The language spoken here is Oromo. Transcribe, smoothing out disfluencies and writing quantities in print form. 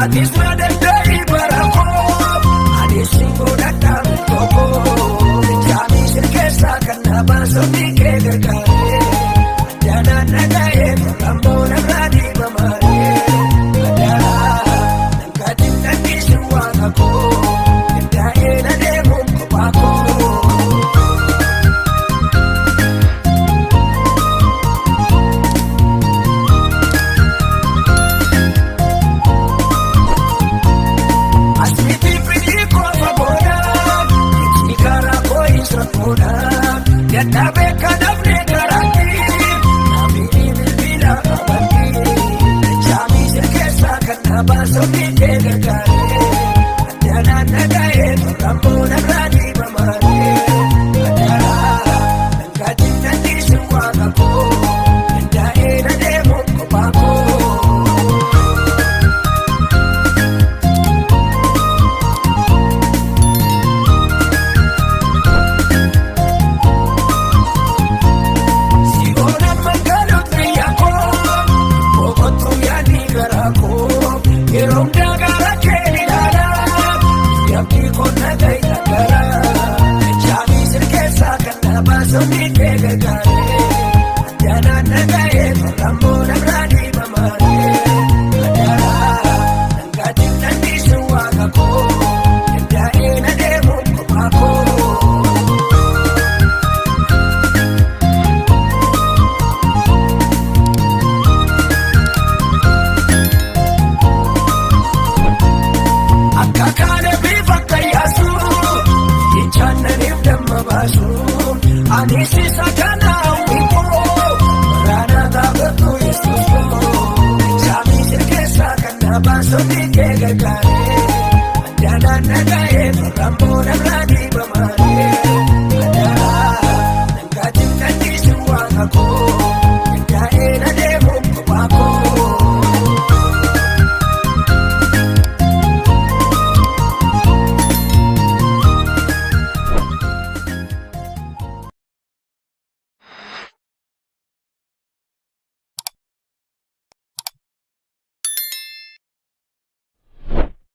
Atis madandai barakop, anis singgoda kami koko. Jami serkesa karena basok di kegerkare. Adana nagaye, rambo nagadi mamare. Adana nangkatin nanti suwang ako. Kendae na demong kopako. Yatabe kadavne garaki, nami bilbila abadi. Jami serkesa karena basok di kegerkare. Adana nagaye, rambo nagadi mamare. Adana nangkatin nanti suwang ako. Kendae na demong kopako. Sumi kegerkare, adana nagaye, rambo nagradi mamare. Adana nangkatin nanti suwang ako. Kendae na demong kopako. Akkakana bifakkayasu, ichananif dammabasu. Anisi sakana wiko, rana tabetu Yesusko. Jami serkesa karena basok di kegerkare. Adana nagaye, rambo nagradi mamare.